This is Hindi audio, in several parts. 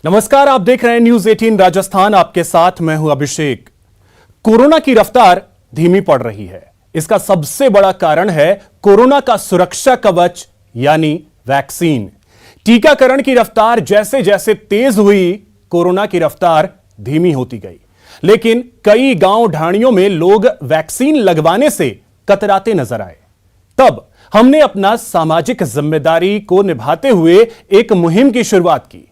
नमस्कार, आप देख रहे हैं न्यूज 18 राजस्थान। आपके साथ मैं हूं अभिषेक। कोरोना की रफ्तार धीमी पड़ रही है। इसका सबसे बड़ा कारण है कोरोना का सुरक्षा कवच यानी वैक्सीन। टीकाकरण की रफ्तार जैसे जैसे तेज हुई, कोरोना की रफ्तार धीमी होती गई। लेकिन कई गांव ढाणियों में लोग वैक्सीन लगवाने से कतराते नजर आए। तब हमने अपना सामाजिक जिम्मेदारी को निभाते हुए एक मुहिम की शुरुआत की,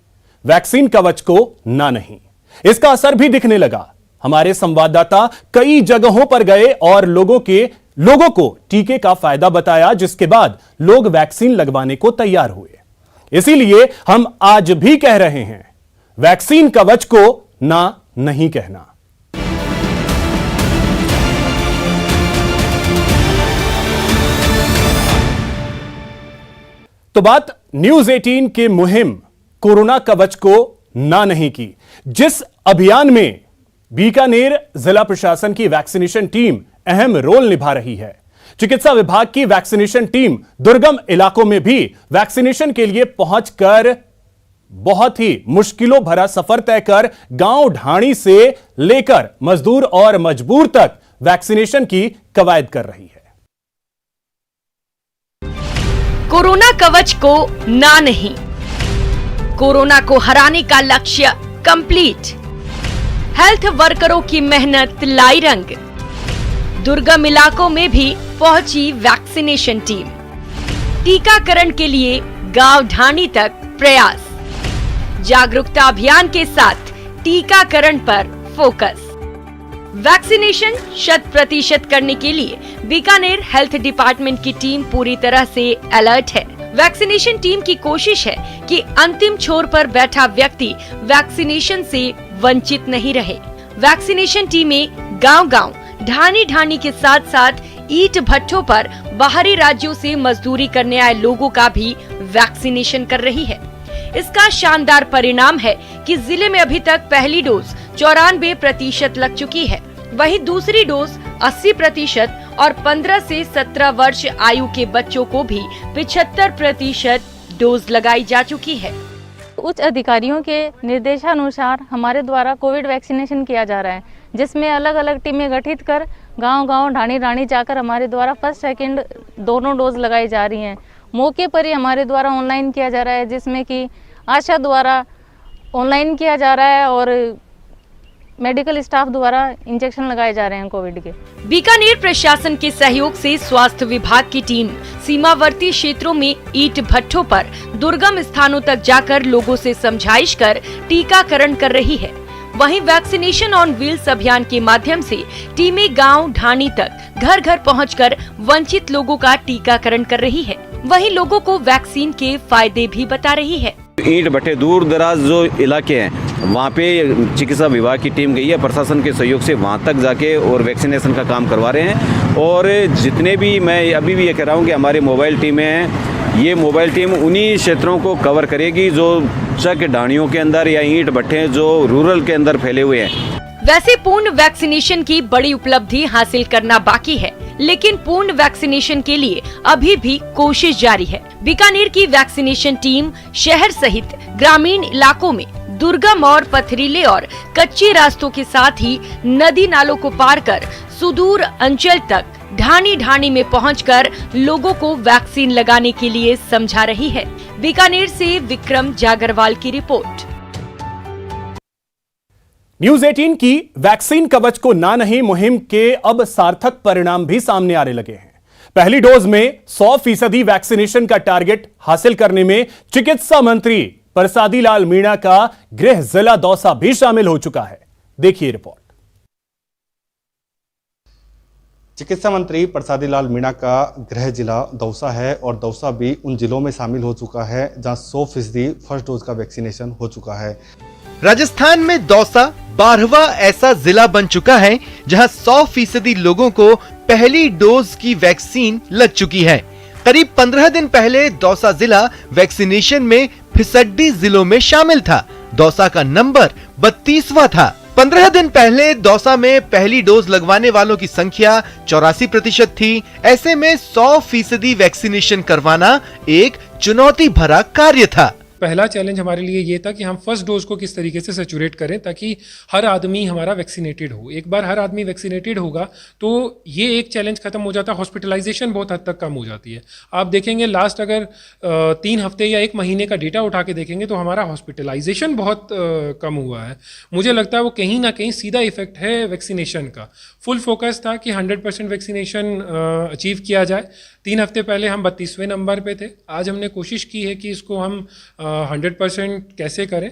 वैक्सीन कवच को ना नहीं। इसका असर भी दिखने लगा। हमारे संवाददाता कई जगहों पर गए और लोगों को टीके का फायदा बताया, जिसके बाद लोग वैक्सीन लगवाने को तैयार हुए। इसीलिए हम आज भी कह रहे हैं, वैक्सीन कवच को ना नहीं कहना। तो बात न्यूज 18 के मुहिम कोरोना कवच को ना नहीं की, जिस अभियान में बीकानेर जिला प्रशासन की वैक्सीनेशन टीम अहम रोल निभा रही है। चिकित्सा विभाग की वैक्सीनेशन टीम दुर्गम इलाकों में भी वैक्सीनेशन के लिए पहुंचकर बहुत ही मुश्किलों भरा सफर तय कर गांव ढाणी से लेकर मजदूर और मजबूर तक वैक्सीनेशन की कवायद कर रही है। कोरोना कवच को ना नहीं, कोरोना को हराने का लक्ष्य कंप्लीट। हेल्थ वर्करों की मेहनत लाई रंग। दुर्गम इलाकों में भी पहुंची वैक्सीनेशन टीम। टीकाकरण के लिए गांव ढाणी तक प्रयास। जागरूकता अभियान के साथ टीकाकरण पर फोकस। वैक्सीनेशन 100% करने के लिए बीकानेर हेल्थ डिपार्टमेंट की टीम पूरी तरह से अलर्ट है। वैक्सीनेशन टीम की कोशिश है कि अंतिम छोर पर बैठा व्यक्ति वैक्सीनेशन से वंचित नहीं रहे। वैक्सीनेशन टीमें गांव-गांव, ढाणी के साथ साथ ईंट भट्ठों पर बाहरी राज्यों से मजदूरी करने आए लोगों का भी वैक्सीनेशन कर रही है। इसका शानदार परिणाम है कि जिले में अभी तक पहली डोज 94% लग चुकी है। वहीं दूसरी डोज 80% और 15 से 17 वर्ष आयु के बच्चों को भी 75% डोज लगाई जा चुकी है। उच्च अधिकारियों के निर्देशानुसार हमारे द्वारा कोविड वैक्सीनेशन किया जा रहा है, जिसमें अलग अलग टीमें गठित कर गांव-गांव, ढाणी जाकर हमारे द्वारा फर्स्ट सेकंड दोनों डोज लगाई जा रही हैं। मौके पर ही हमारे द्वारा ऑनलाइन किया जा रहा है, जिसमें कि आशा द्वारा ऑनलाइन किया जा रहा है और मेडिकल स्टाफ द्वारा इंजेक्शन लगाए जा रहे हैं कोविड के। बीकानेर प्रशासन के सहयोग से स्वास्थ्य विभाग की टीम सीमावर्ती क्षेत्रों में ईंट भट्ठों पर दुर्गम स्थानों तक जाकर लोगों से समझाइश कर टीकाकरण कर रही है। वहीं वैक्सीनेशन ऑन व्हील्स अभियान के माध्यम से टीमें गांव ढाणी तक घर घर पहुंचकर वंचित लोगों का टीकाकरण कर रही है। वहीं लोगों को वैक्सीन के फायदे भी बता रही है। ईंट भट्टे दूर दराज जो इलाके हैं, वहाँ पे चिकित्सा विभाग की टीम गई है, प्रशासन के सहयोग से वहाँ तक जाके और वैक्सीनेशन का काम करवा रहे हैं। और जितने भी, मैं अभी भी ये कह रहा हूँ कि हमारी मोबाइल टीमें हैं, ये मोबाइल टीम उन्हीं क्षेत्रों को कवर करेगी जो चक ढाणियों के अंदर या ईंट भट्टे जो रूरल के अंदर फैले हुए हैं। वैसे पूर्ण वैक्सीनेशन की बड़ी उपलब्धि हासिल करना बाकी है, लेकिन पूर्ण वैक्सीनेशन के लिए अभी भी कोशिश जारी है। बीकानेर की वैक्सीनेशन टीम शहर सहित ग्रामीण इलाकों में दुर्गम और पथरीले और कच्चे रास्तों के साथ ही नदी नालों को पार कर सुदूर अंचल तक ढाणी में पहुंचकर लोगों को वैक्सीन लगाने के लिए समझा रही है। बीकानेर से विक्रम जागरवाल की रिपोर्ट। न्यूज 18 की वैक्सीन कवच को ना नहीं मुहिम के अब सार्थक परिणाम भी सामने आने लगे हैं। पहली डोज में 100% वैक्सीनेशन का टारगेट हासिल करने में चिकित्सा मंत्री प्रसादी लाल मीणा का गृह जिला दौसा भी शामिल हो चुका है। देखिए रिपोर्ट। चिकित्सा मंत्री प्रसादी लाल मीणा का गृह जिला दौसा है और दौसा भी उन जिलों में शामिल हो चुका है जहां 100% फर्स्ट डोज का वैक्सीनेशन हो चुका है। राजस्थान में दौसा 12वां ऐसा जिला बन चुका है जहां 100% लोगों को पहली डोज की वैक्सीन लग चुकी है। करीब 15 दिन पहले दौसा जिला वैक्सीनेशन में फिसड्डी जिलों में शामिल था। दौसा का नंबर 32वां था। 15 दिन पहले दौसा में पहली डोज लगवाने वालों की संख्या 84% थी। ऐसे में 100% वैक्सीनेशन करवाना एक चुनौती भरा कार्य था। पहला चैलेंज हमारे लिए ये था कि हम फर्स्ट डोज को किस तरीके से सैचुरेट करें ताकि हर आदमी हमारा वैक्सीनेटेड हो। एक बार हर आदमी वैक्सीनेटेड होगा तो ये एक चैलेंज खत्म हो जाता है, हॉस्पिटलाइजेशन बहुत हद तक कम हो जाती है। आप देखेंगे लास्ट अगर 3 हफ्ते या 1 महीने का डेटा उठा के देखेंगे तो हमारा हॉस्पिटलाइजेशन बहुत कम हुआ है। मुझे लगता है वो कहीं ना कहीं सीधा इफेक्ट है वैक्सीनेशन का। फुल फोकस था कि 100% वैक्सीनेशन अचीव किया जाए। 3 हफ्ते पहले हम 32वें नंबर पे थे, आज हमने कोशिश की है कि इसको हम 100% कैसे करें।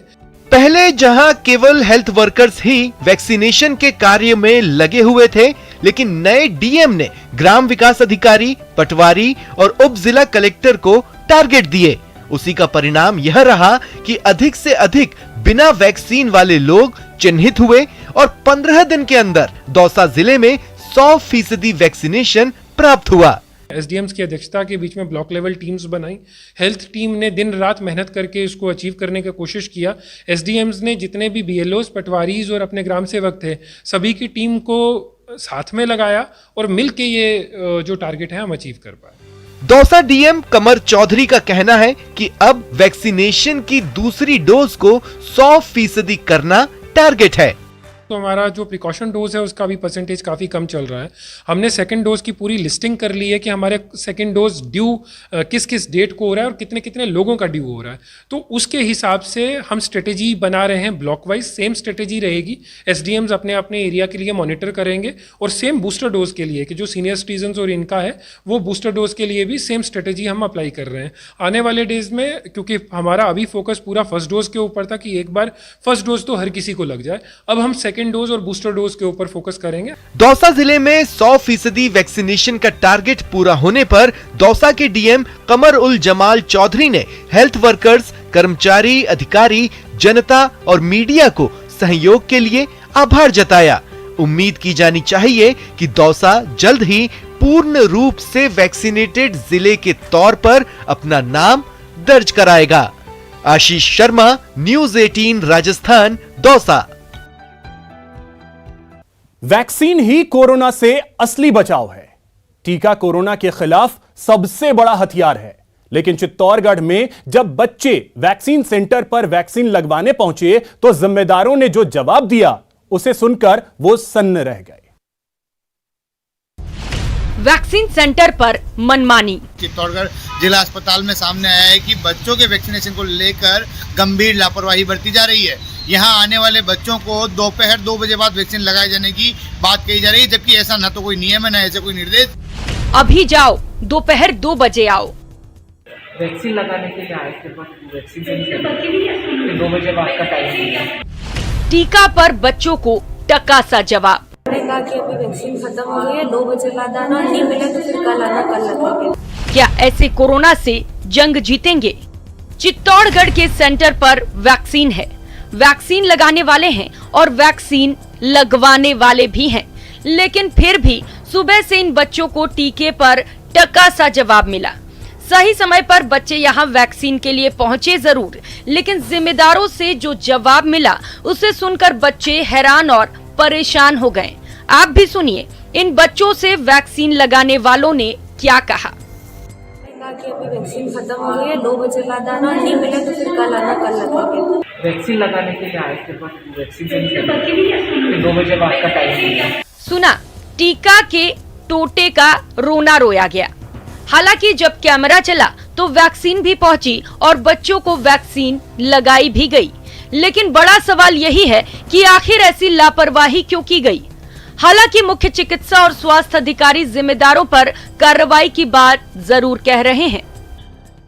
पहले जहां केवल हेल्थ वर्कर्स ही वैक्सीनेशन के कार्य में लगे हुए थे, लेकिन नए डीएम ने ग्राम विकास अधिकारी, पटवारी और उप जिला कलेक्टर को टारगेट दिए। उसी का परिणाम यह रहा कि अधिक से अधिक बिना वैक्सीन वाले लोग चिन्हित हुए और 15 दिन के अंदर दौसा जिले में 100% वैक्सीनेशन प्राप्त हुआ। एसडीएम्स की अध्यक्षता के बीच में ब्लॉक लेवल टीम्स बनाई। हेल्थ टीम ने दिन रात मेहनत करके इसको अचीव करने की कोशिश किया। एसडीएम्स ने जितने भी बीएलओस, पटवारीज और अपने ग्राम सेवक थे, सभी की टीम को साथ में लगाया और मिलके ये जो टारगेट है हम अचीव कर पाए। दौसा डीएम कमर चौधरी का कहना है कि अब वैक्सीनेशन की दूसरी डोज को 100% करना टारगेट है। तो हमारा जो प्रिकॉशन डोज है उसका भी परसेंटेज काफ़ी कम चल रहा है। हमने सेकंड डोज की पूरी लिस्टिंग कर ली है कि हमारे सेकंड डोज ड्यू किस किस डेट को हो रहा है और कितने कितने लोगों का ड्यू हो रहा है। तो उसके हिसाब से हम स्ट्रेटेजी बना रहे हैं ब्लॉक वाइज। सेम स्ट्रेटेजी रहेगी, एसडीएम्स अपने अपने एरिया के लिए मॉनिटर करेंगे और सेम बूस्टर डोज के लिए कि जो सीनियर सिटीजन्स और इनका है वो बूस्टर डोज के लिए भी सेम स्ट्रेटेजी हम अप्लाई कर रहे हैं। आने वाले डेज में, क्योंकि हमारा अभी फोकस पूरा फर्स्ट डोज के ऊपर था कि एक बार फर्स्ट डोज तो हर किसी को लग जाए, अब हम सेकंड डोज और बूस्टर डोज के ऊपर फोकस करेंगे। दौसा जिले में 100% वैक्सीनेशन का टारगेट पूरा होने पर दौसा के डीएम कमर उल जमाल चौधरी ने हेल्थ वर्कर्स, कर्मचारी, अधिकारी, जनता और मीडिया को सहयोग के लिए आभार जताया। उम्मीद की जानी चाहिए कि दौसा जल्द ही पूर्ण रूप से वैक्सीनेटेड जिले के तौर पर अपना नाम दर्ज कराएगा। आशीष शर्मा, न्यूज़ 18 राजस्थान, दौसा। वैक्सीन ही कोरोना से असली बचाव है। टीका कोरोना के खिलाफ सबसे बड़ा हथियार है। लेकिन चित्तौड़गढ़ में जब बच्चे वैक्सीन सेंटर पर वैक्सीन लगवाने पहुंचे तो जिम्मेदारों ने जो जवाब दिया उसे सुनकर वो सन्न रह गए। वैक्सीन सेंटर पर मनमानी। चित्तौड़गढ़ जिला अस्पताल में सामने आया है कि बच्चों के वैक्सीनेशन को लेकर गंभीर लापरवाही बरती जा रही है। यहां आने वाले बच्चों को दोपहर 2 बजे बाद वैक्सीन लगाए जाने की बात कही जा रही है, जबकि ऐसा न तो कोई नियम है न ऐसे कोई निर्देश। अभी जाओ, दोपहर 2 बजे आओ। वैक्सीन लगाने के लिए आए थे, बट वैक्सीन से 2 बजे बाद का टाइम दिया। टीका पर बच्चों को टका सा जवाब। कहा कि अभी वैक्सीन खत्म हो गई है, 2 बजे बाद आना, नहीं मिले तो फिर कल आना, कल लगेंगे। क्या ऐसे कोरोना से जंग जीतेंगे? चित्तौड़गढ़ के सेंटर पर वैक्सीन है, वैक्सीन लगाने वाले हैं और वैक्सीन लगवाने वाले भी हैं, लेकिन फिर भी सुबह से इन बच्चों को टीके पर टका सा जवाब मिला। सही समय पर बच्चे यहाँ वैक्सीन के लिए पहुँचे जरूर, लेकिन जिम्मेदारों से जो जवाब मिला उसे सुनकर बच्चे हैरान और परेशान हो गए। आप भी सुनिए इन बच्चों से वैक्सीन लगाने वालों ने क्या कहा। कहा कि अभी वैक्सीन खत्म हो गई है, 2 बजे बाद आना, नहीं मिले तो फिर कल आना, कल लगेंगे। वैक्सीन लगाने के लिए आए थे, बट वैक्सीन से 2 बजे बाद का टाइम दिया। सुना, टीका के टोटे का रोना रोया गया। हालांकि जब कैमरा चला तो वैक्सीन भी पहुंची और बच्चों को वैक्सीन लगाई भी गई, लेकिन बड़ा सवाल यही है कि आखिर ऐसी लापरवाही क्यों की गई। हालांकि मुख्य चिकित्सा और स्वास्थ्य अधिकारी जिम्मेदारों पर कार्रवाई की बात जरूर कह रहे हैं।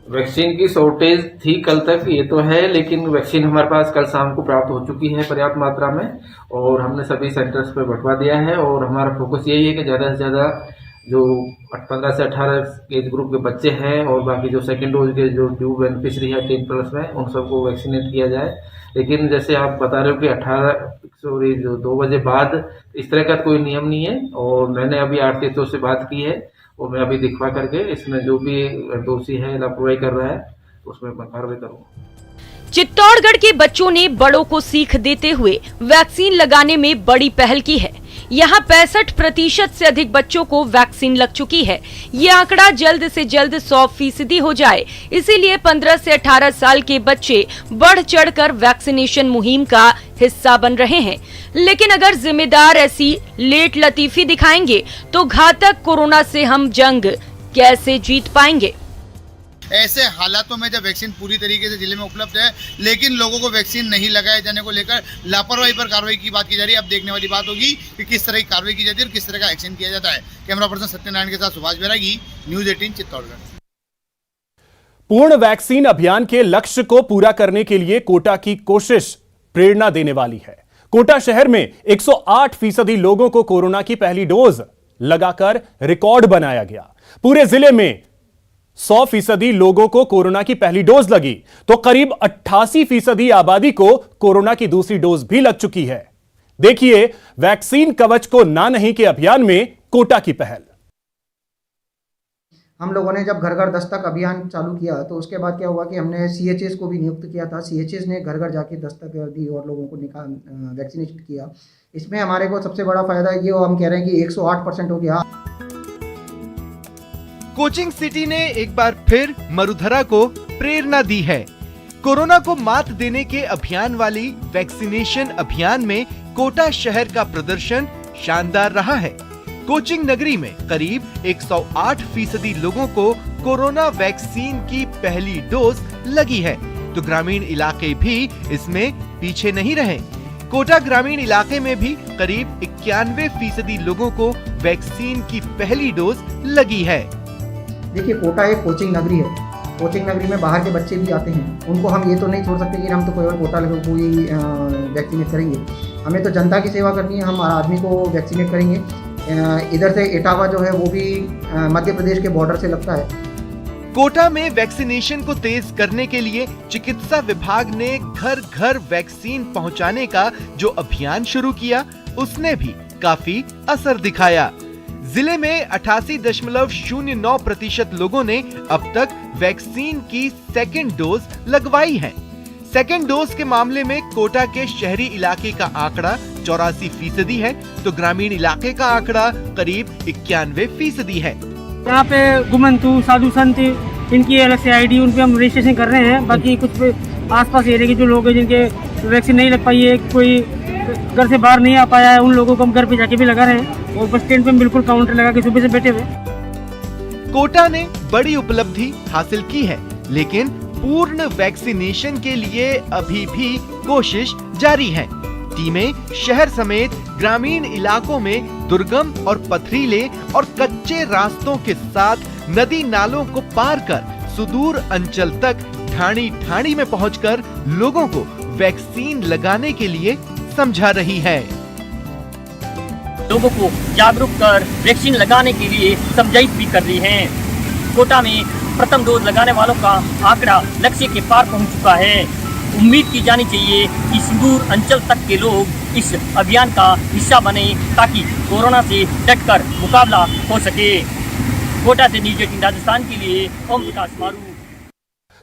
वैक्सीन की शॉर्टेज थी कल तक, ये तो है, लेकिन वैक्सीन हमारे पास कल शाम को प्राप्त हो चुकी है पर्याप्त मात्रा में और हमने सभी सेंटर्स पर बंटवा दिया है। और हमारा फोकस यही है कि ज़्यादा से ज़्यादा जो 15 से 18 एज ग्रुप के बच्चे हैं और बाकी जो सेकेंड डोज के जो ड्यू बेनिफिशरी है 10+ में, उन सबको वैक्सीनेट किया जाए। लेकिन जैसे आप बता रहे हो कि 2 बजे बाद इस तरह का कोई नियम नहीं है और मैंने अभी आरटीओ से बात की है और मैं अभी दिखवा करके इसमें जो भी दोषी है लापरवाही कर रहा है उसमें मैं कार्रवाई करूँगा। चित्तौड़गढ़ के बच्चों ने बड़ों को सीख देते हुए वैक्सीन लगाने में बड़ी पहल की है। यहाँ 65% से अधिक बच्चों को वैक्सीन लग चुकी है। ये आंकड़ा जल्द से जल्द 100% हो जाए, इसीलिए 15 से 18 साल के बच्चे बढ़ चढ़कर वैक्सीनेशन मुहिम का हिस्सा बन रहे हैं। लेकिन अगर जिम्मेदार ऐसी लेट लतीफी दिखाएंगे तो घातक कोरोना से हम जंग कैसे जीत पाएंगे। ऐसे हालातों में जब वैक्सीन पूरी तरीके से जिले में उपलब्ध है लेकिन लोगों को वैक्सीन नहीं लगाए जाने को लेकर लापरवाही पर कार्रवाई की बात की जा रही है। अब देखने वाली बात होगी कि किस तरह की कार्रवाई की जाती है और किस तरह का एक्शन किया जाता है। कैमरा पर्सन सत्यनारायण के साथ सुभाष बैरागी, न्यूज़ 18 चित्तौड़गढ़। पूर्ण वैक्सीन अभियान के लक्ष्य को पूरा करने के लिए कोटा की कोशिश प्रेरणा देने वाली है। कोटा शहर में 108% लोगों को कोरोना की पहली डोज लगाकर रिकॉर्ड बनाया गया। पूरे जिले में 100% लोगों को कोरोना की पहली डोज लगी तो करीब 88% आबादी को कोरोना की दूसरी डोज भी लग चुकी है। देखिए वैक्सीन कवच को ना नहीं के अभियान में कोटा की पहल। हम लोगों ने जब घर घर दस्तक अभियान चालू किया तो उसके बाद क्या हुआ कि हमने CHS को भी नियुक्त किया था। CHS ने घर घर जाके दस्तक दी और लोगों को वैक्सीनेट किया। इसमें हमारे को सबसे बड़ा फायदा ये हम कह रहे हैं कि 108% हो गया। कोचिंग सिटी ने एक बार फिर मरुधरा को प्रेरणा दी है। कोरोना को मात देने के अभियान वाली वैक्सीनेशन अभियान में कोटा शहर का प्रदर्शन शानदार रहा है। कोचिंग नगरी में करीब 108% लोगों को कोरोना वैक्सीन की पहली डोज लगी है तो ग्रामीण इलाके भी इसमें पीछे नहीं रहे। कोटा ग्रामीण इलाके में भी करीब 91% लोगों को वैक्सीन की पहली डोज लगी है। देखिए कोटा एक कोचिंग नगरी है। कोचिंग नगरी में बाहर के बच्चे भी आते हैं, उनको हम ये तो नहीं छोड़ सकते कि हम तो केवल कोटा लोगों को ही वैक्सीनेट करेंगे। हमें तो जनता की सेवा करनी है, हम आदमी को वैक्सीनेट करेंगे। इधर से इटावा जो है वो भी मध्य प्रदेश के बॉर्डर से लगता है। कोटा में वैक्सीनेशन को तेज करने के लिए चिकित्सा विभाग ने घर घर वैक्सीन पहुंचाने का जो अभियान शुरू किया उसने भी काफी असर दिखाया। जिले में 88.09% लोगों ने अब तक वैक्सीन की सेकेंड डोज लगवाई है। सेकेंड डोज के मामले में कोटा के शहरी इलाके का आंकड़ा 84% है तो ग्रामीण इलाके का आंकड़ा करीब 91% है। यहाँ पे गुमंतु साधु संत इनकी अलग से ID उन पे हम रजिस्ट्रेशन कर रहे हैं। बाकी कुछ आसपास एरिया के जो लोग हैं जिनके वैक्सीन नहीं लग पाई है, कोई घर से बाहर नहीं आ पाया है, उन लोगों को हम घर पे जाके भी लगा रहे हैं और बस स्टैंड पे बिल्कुल काउंटर लगा के सुबह से बैठे हुए। कोटा ने बड़ी उपलब्धि हासिल की है लेकिन पूर्ण वैक्सीनेशन के लिए अभी भी कोशिश जारी है। टीमें शहर समेत ग्रामीण इलाकों में दुर्गम और पथरीले और कच्चे रास्तों के साथ नदी नालों को पार कर सुदूर अंचल तक ठाणी ठाणी में पहुंचकर लोगों को वैक्सीन लगाने के लिए समझा रही है। लोगों को जागरूक कर वैक्सीन लगाने के लिए समझाइश भी कर रही हैं। कोटा में प्रथम डोज लगाने वालों का आंकड़ा लक्ष्य के पार पहुंच चुका है। उम्मीद की जानी चाहिए कि सुदूर अंचल तक के लोग इस अभियान का हिस्सा बने ताकि कोरोना से डटकर मुकाबला हो सके। कोटा से न्यूज़ 18 राजस्थान के लिए ओम प्रकाश मारू।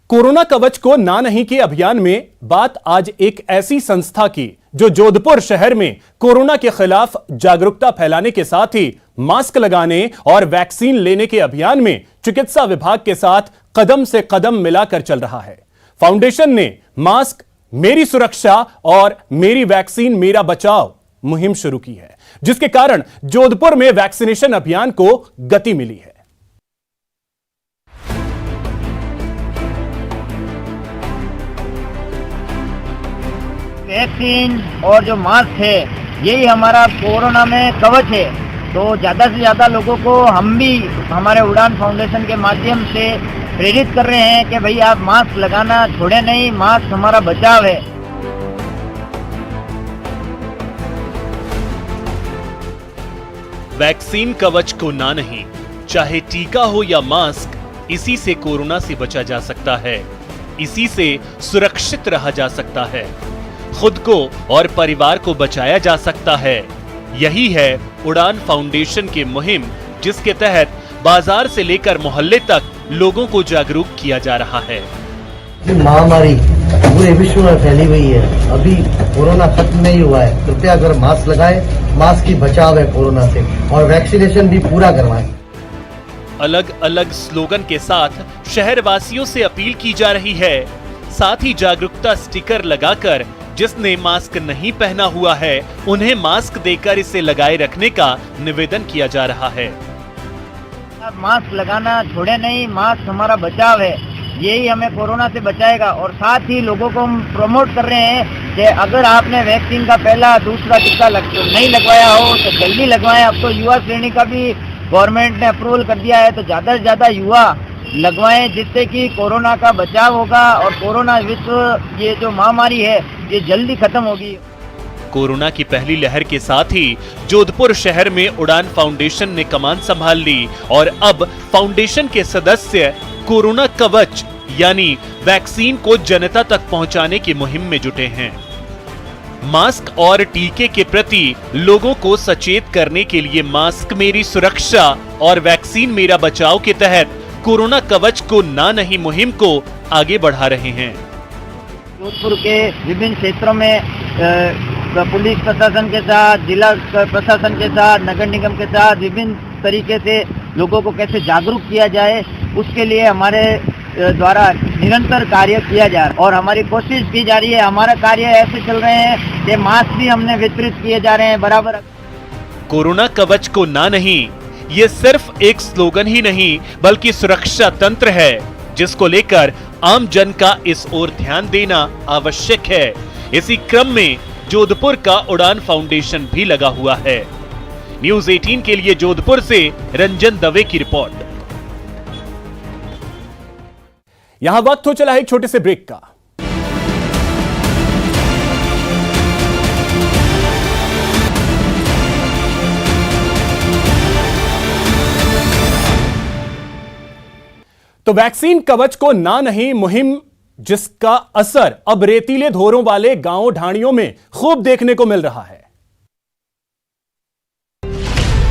कोरोना कवच को ना नहीं के अभियान में बात आज एक ऐसी संस्था की जो जोधपुर शहर में कोरोना के खिलाफ जागरूकता फैलाने के साथ ही मास्क लगाने और वैक्सीन लेने के अभियान में चिकित्सा विभाग के साथ कदम से कदम मिलाकर चल रहा है। फाउंडेशन ने मास्क मेरी सुरक्षा और मेरी वैक्सीन मेरा बचाव मुहिम शुरू की है, जिसके कारण जोधपुर में वैक्सीनेशन अभियान को गति मिली है। वैक्सीन और जो मास्क है यही हमारा कोरोना में कवच है। तो ज़्यादा से ज़्यादा लोगों को हम भी हमारे उड़ान फाउंडेशन के माध्यम से प्रेरित कर रहे हैं कि भाई आप मास्क लगाना छोड़े नहीं, मास्क हमारा बचाव है। वैक्सीन कवच को ना नहीं, चाहे टीका हो या मास्क, इसी से कोरोना से बचा जा सकता है, इसी से सुरक्षित रहा जा सकता है, खुद को और परिवार को बचाया जा सकता है। यही है उड़ान फाउंडेशन की मुहिम, जिसके तहत बाजार से लेकर मोहल्ले तक लोगों को जागरूक किया जा रहा है। महामारी पूरे विश्व में फैली हुई है, अभी कोरोना खत्म नहीं हुआ है। कृपया अगर मास्क लगाएं, मास्क ही बचाव है कोरोना से, और वैक्सीनेशन भी पूरा करवाएं। अलग अलग स्लोगन के साथ शहरवासियों से अपील की जा रही है। साथ ही जागरूकता स्टिकर लगाकर जिसने मास्क नहीं पहना हुआ है उन्हें मास्क देकर इसे लगाए रखने का निवेदन किया जा रहा है। मास्क लगाना छोड़े नहीं, मास्क हमारा बचाव है, यही हमें कोरोना से बचाएगा। और साथ ही लोगों को हम प्रमोट कर रहे हैं कि अगर आपने वैक्सीन का पहला दूसरा टीका नहीं लगवाया हो तो जल्दी लगवाएं। अब तो युवा श्रेणी का भी गवर्नमेंट ने अप्रूवल कर दिया है, तो ज़्यादा से ज़्यादा युवा लगवाएं, जिससे कि कोरोना का बचाव होगा और कोरोना विश्व ये जो महामारी है ये जल्दी खत्म होगी। कोरोना की पहली लहर के साथ ही जोधपुर शहर में उड़ान फाउंडेशन ने कमान संभाल ली और अब फाउंडेशन के सदस्य कोरोना कवच यानी वैक्सीन को जनता तक पहुंचाने की मुहिम में जुटे हैं। मास्क और टीके के प्रति लोगों को सचेत करने के लिए मास्क मेरी सुरक्षा और वैक्सीन मेरा बचाव के तहत कोरोना कवच को ना नहीं मुहिम को आगे बढ़ा रहे हैं। जोधपुर के विभिन्न क्षेत्रों में पुलिस प्रशासन के साथ, जिला प्रशासन के साथ, नगर निगम के साथ विभिन्न तरीके से लोगों को कैसे जागरूक किया जाए, उसके लिए हमारे द्वारा निरंतर कार्य किया जा रहा है और हमारी कोशिश की जा रही है। हमारा कार्य ऐसे चल रहे हैं कि मास्क भी हमने वितरित किए जा रहे हैं बराबर। कोरोना कवच को ना नहीं, ये सिर्फ एक स्लोगन ही नहीं बल्कि सुरक्षा तंत्र है जिसको लेकर आम जन का इस ओर ध्यान देना आवश्यक है। इसी क्रम में जोधपुर का उड़ान फाउंडेशन भी लगा हुआ है। न्यूज़ 18 के लिए जोधपुर से रंजन दवे की रिपोर्ट। यहां वक्त हो चला है एक छोटे से ब्रेक का। तो वैक्सीन कवच को ना नहीं मुहिम जिसका असर अब रेतीले धोरों वाले गांवों ढाणियों में खूब देखने को मिल रहा है।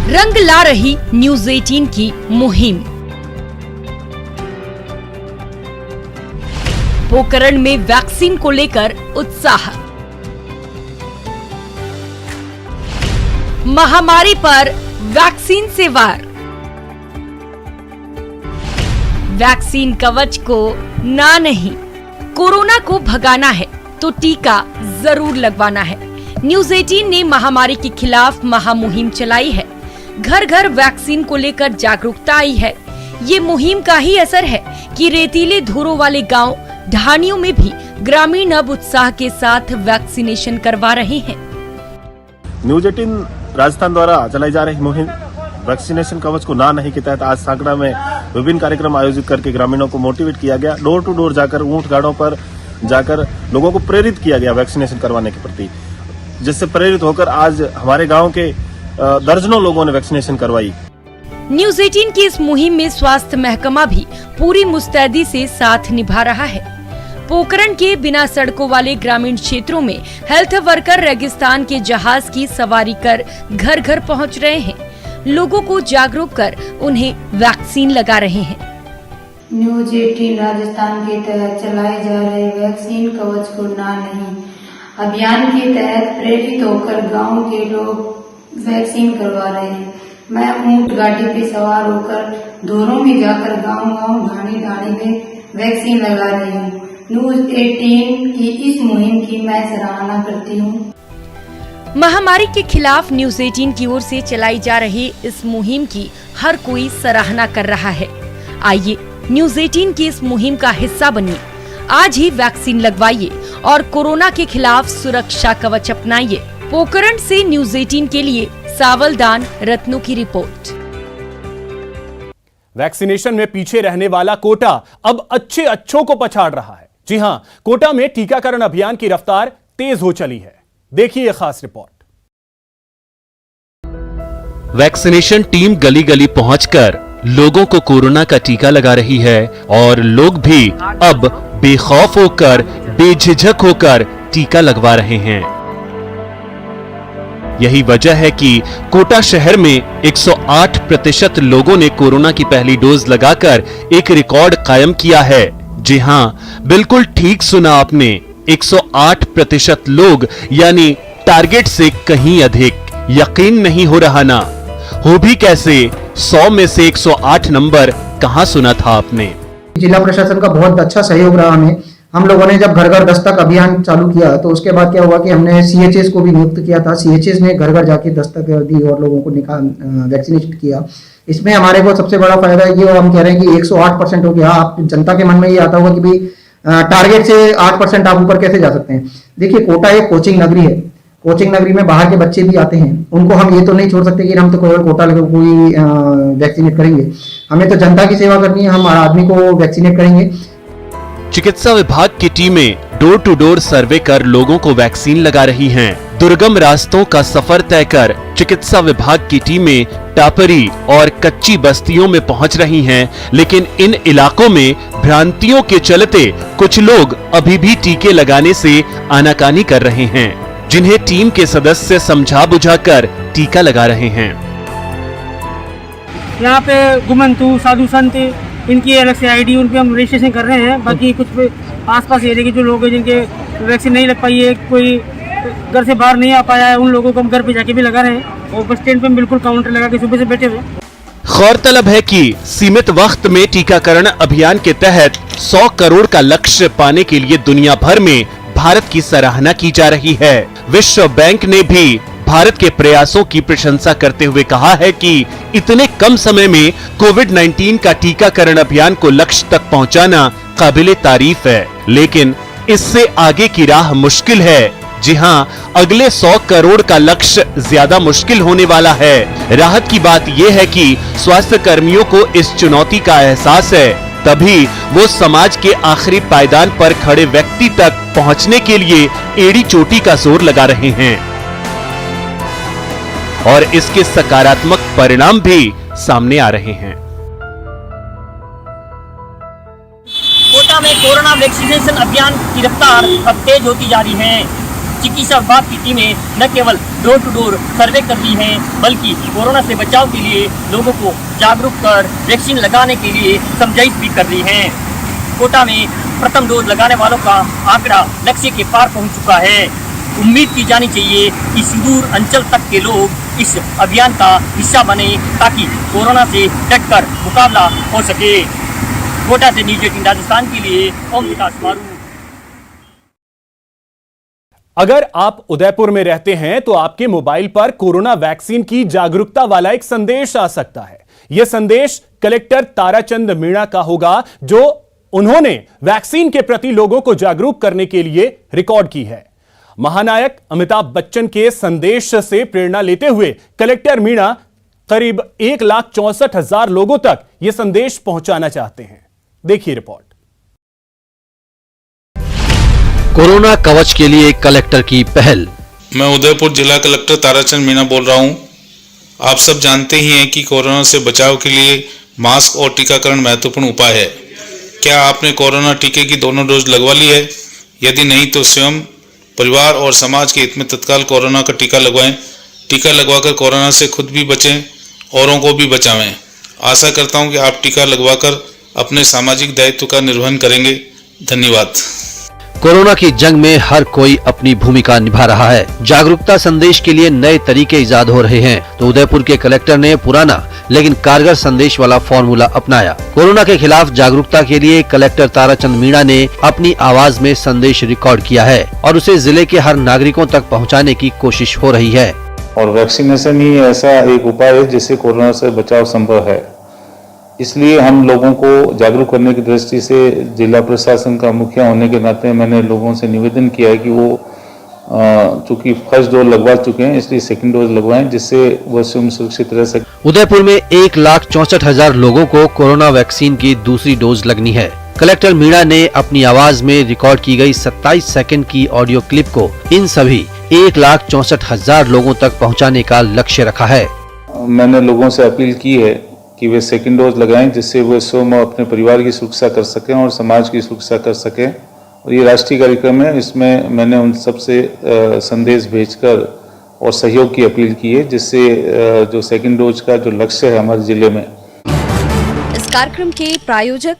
रंग ला रही न्यूज़ 18 की मुहिम। पोकरण में वैक्सीन को लेकर उत्साह। महामारी पर वैक्सीन से वार। वैक्सीन कवच को ना नहीं, कोरोना को भगाना है तो टीका जरूर लगवाना है। न्यूज़ 18 ने महामारी के खिलाफ महामुहिम चलाई है। घर घर वैक्सीन को लेकर जागरूकता आई है। ये मुहिम का ही असर है कि रेतीले धुरों वाले गांव ढाणियों में भी ग्रामीण अब उत्साह के साथ वैक्सीनेशन करवा रहे हैं। न्यूज़ 18 राजस्थान द्वारा चलाई जा रही मुहिम वैक्सीनेशन कवच को ना नहीं के तहत आज सांकड़ा में विभिन्न कार्यक्रम आयोजित करके ग्रामीणों को मोटिवेट किया गया। डोर टू डोर जाकर, ऊंट गाड़ों पर जाकर लोगों को प्रेरित किया गया वैक्सीनेशन करवाने के प्रति, जिससे प्रेरित होकर आज हमारे गांव के दर्जनों लोगों ने वैक्सीनेशन करवाई। न्यूज़ 18 की इस मुहिम में स्वास्थ्य महकमा भी पूरी मुस्तैदी से साथ निभा रहा है। पोकरण के बिना सड़कों वाले ग्रामीण क्षेत्रों में हेल्थ वर्कर रेगिस्तान के जहाज की सवारी कर घर घर पहुंच रहे हैं। लोगों को जागरूक कर उन्हें वैक्सीन लगा रहे हैं। न्यूज़ 18 राजस्थान के तहत चलाए जा रहे वैक्सीन कवच को ना नहीं अभियान के तहत प्रेरित होकर गांव के लोग वैक्सीन करवा रहे हैं। मैं ऊंट गाड़ी पे सवार होकर धोरों में जाकर गांव-गांव, ढाणी-ढाणी में वैक्सीन लगा रही हूँ। न्यूज़ 18 की इस मुहिम की मैं सराहना करती हूँ। महामारी के खिलाफ न्यूज़ 18 की ओर से चलाई जा रही इस मुहिम की हर कोई सराहना कर रहा है। आइए न्यूज़ 18 की इस मुहिम का हिस्सा बनिए। आज ही वैक्सीन लगवाइए और कोरोना के खिलाफ सुरक्षा कवच अपनाइए। पोकरण से न्यूज़ 18 के लिए सावलदान रत्नों की रिपोर्ट। वैक्सीनेशन में पीछे रहने वाला कोटा अब अच्छों को पछाड़ रहा है। जी हां, कोटा में टीकाकरण अभियान की रफ्तार तेज हो चली है। देखिए यह खास रिपोर्ट। वैक्सीनेशन टीम गली गली पहुंचकर लोगों को कोरोना का टीका लगा रही है और लोग भी अब बेखौफ होकर, बेझिझक होकर टीका लगवा रहे हैं। यही वजह है कि कोटा शहर में 108% लोगों ने कोरोना की पहली डोज लगाकर एक रिकॉर्ड कायम किया है, जी हां, बिल्कुल ठीक सुना आपने। 108% लोग, यानी टारगेट से कहीं अधिक। यकीन नहीं हो रहा ना? हो भी कैसे? 100 में से 108 नंबर कहां सुना था आपने? जिला प्रशासन का बहुत अच्छा सहयोग रहा हमें। हम लोगों ने जब घर घर दस्तक अभियान चालू किया तो उसके बाद क्या हुआ कि हमने CHS को भी नियुक्त किया था। CHS ने घर घर जाके दस्तक दी और लोगों को वैक्सीनेट किया। इसमें हमारे को सबसे बड़ा फायदा ये हम कह रहे हैं कि 108% हो गया। आप जनता के मन में ये आता होगा कि भाई टारगेट से 8% आप ऊपर कैसे जा सकते हैं। देखिए, कोटा एक कोचिंग नगरी है। कोचिंग नगरी में बाहर के बच्चे भी आते हैं। उनको हम ये तो नहीं छोड़ सकते कि हम तो केवल कोटा लेकर कोई वैक्सीनेट करेंगे। हमें तो जनता की सेवा करनी है, हम आदमी को वैक्सीनेट करेंगे। चिकित्सा विभाग की टीमें डोर टू डोर सर्वे कर लोगों को वैक्सीन लगा रही हैं। दुर्गम रास्तों का सफर तय कर चिकित्सा विभाग की टीमें टापरी और कच्ची बस्तियों में पहुंच रही हैं, लेकिन इन इलाकों में भ्रांतियों के चलते कुछ लोग अभी भी टीके लगाने से आनाकानी कर रहे हैं, जिन्हें टीम के सदस्य समझा बुझाकर टीका लगा रहे हैं। यहाँ पे गुमंतु साधु संत, इनकी अलग से ID, उन पे हम रजिस्ट्रेशन कर रहे हैं। बाकी कुछ आसपास एरिया के जो लोग हैं जिनके वैक्सीन नहीं लग पाई है, कोई घर से बाहर नहीं आ पाया है, उन लोगों को हम घर पे जाके भी लगा रहे हैं और बस स्टैंड पे बिल्कुल काउंटर लगा के सुबह से बैठे हुए। गौरतलब है कि सीमित वक्त में टीकाकरण अभियान के तहत 100 करोड़ का लक्ष्य पाने के लिए दुनिया भर में भारत की सराहना की जा रही है। विश्व बैंक ने भी भारत के प्रयासों की प्रशंसा करते हुए कहा है कि इतने कम समय में कोविड-19 का टीकाकरण अभियान को लक्ष्य तक पहुंचाना काबिले तारीफ है, लेकिन इससे आगे की राह मुश्किल है। जी हां, अगले 100 करोड़ का लक्ष्य ज्यादा मुश्किल होने वाला है। राहत की बात यह है कि स्वास्थ्य कर्मियों को इस चुनौती का एहसास है, तभी वो समाज के आखिरी पायदान पर खड़े व्यक्ति तक पहुंचने के लिए एड़ी चोटी का जोर लगा रहे हैं और इसके सकारात्मक परिणाम भी सामने आ रहे हैं। कोटा में कोरोना वैक्सीनेशन अभियान की रफ्तार अब तेज होती जा रही है। चिकित्सा विभाग की टीमें न केवल डोर टू डोर सर्वे कर रही हैं, बल्कि कोरोना से बचाव के लिए लोगों को जागरूक कर वैक्सीन लगाने के लिए समझाइश भी कर रही हैं। कोटा में प्रथम डोज लगाने वालों का आंकड़ा लक्ष्य के पार पहुंच चुका है। उम्मीद की जानी चाहिए कि सुदूर अंचल तक के लोग इस अभियान का हिस्सा बने, ताकि कोरोना से डटकर मुकाबला हो सके। कोटा से न्यूज़ 18 राजस्थान के लिए ओम विकास मारू। अगर आप उदयपुर में रहते हैं तो आपके मोबाइल पर कोरोना वैक्सीन की जागरूकता वाला एक संदेश आ सकता है। यह संदेश कलेक्टर ताराचंद मीणा का होगा, जो उन्होंने वैक्सीन के प्रति लोगों को जागरूक करने के लिए रिकॉर्ड की है। महानायक अमिताभ बच्चन के संदेश से प्रेरणा लेते हुए कलेक्टर मीणा करीब 1,64,000 लोगों तक यह संदेश पहुंचाना चाहते हैं। देखिए रिपोर्ट। कोरोना कवच के लिए कलेक्टर की पहल। मैं उदयपुर जिला कलेक्टर ताराचंद मीणा बोल रहा हूं। आप सब जानते ही हैं कि कोरोना से बचाव के लिए मास्क और टीकाकरण महत्वपूर्ण उपाय है। क्या आपने कोरोना टीके की दोनों डोज लगवा ली है? यदि नहीं तो स्वयं, परिवार और समाज के हित में तत्काल कोरोना का टीका लगवाएं। टीका लगवाकर कोरोना से खुद भी बचें, औरों को भी बचावें। आशा करता हूं कि आप टीका लगवाकर अपने सामाजिक दायित्व का निर्वहन करेंगे। धन्यवाद। कोरोना की जंग में हर कोई अपनी भूमिका निभा रहा है। जागरूकता संदेश के लिए नए तरीके इजाद हो रहे हैं, तो उदयपुर के कलेक्टर ने पुराना लेकिन कारगर संदेश वाला फॉर्मूला अपनाया। कोरोना के खिलाफ जागरूकता के लिए कलेक्टर ताराचंद मीणा ने अपनी आवाज में संदेश रिकॉर्ड किया है और उसे जिले के हर नागरिकों तक पहुँचाने की कोशिश हो रही है। और वैक्सीनेशन ही ऐसा एक उपाय है जिससे कोरोना से बचाव संभव है। इसलिए हम लोगों को जागरूक करने की दृष्टि से जिला प्रशासन का मुखिया होने के नाते मैंने लोगों से निवेदन किया है कि वो चूंकि फर्स्ट डोज लगवा चुके हैं, इसलिए सेकंड डोज लगवाएं, जिससे वो स्वयं सुरक्षित रह सके। उदयपुर में 1,64,000 लोगों को कोरोना वैक्सीन की दूसरी डोज लगनी है। कलेक्टर मीणा ने अपनी आवाज में रिकॉर्ड की गई 27 सेकंड की ऑडियो क्लिप को इन सभी 1,64,000 लोगों तक पहुंचाने का लक्ष्य रखा है। मैंने लोगों से अपील की है कि वे सेकंड डोज लगाएं, जिससे वे स्वयं अपने परिवार की सुरक्षा कर सकें और समाज की सुरक्षा कर सकें। और ये राष्ट्रीय कार्यक्रम है, इसमें मैंने उन सबसे संदेश भेजकर और सहयोग की अपील की है, जिससे जो सेकंड डोज का जो लक्ष्य है हमारे जिले में। इस कार्यक्रम के प्रायोजक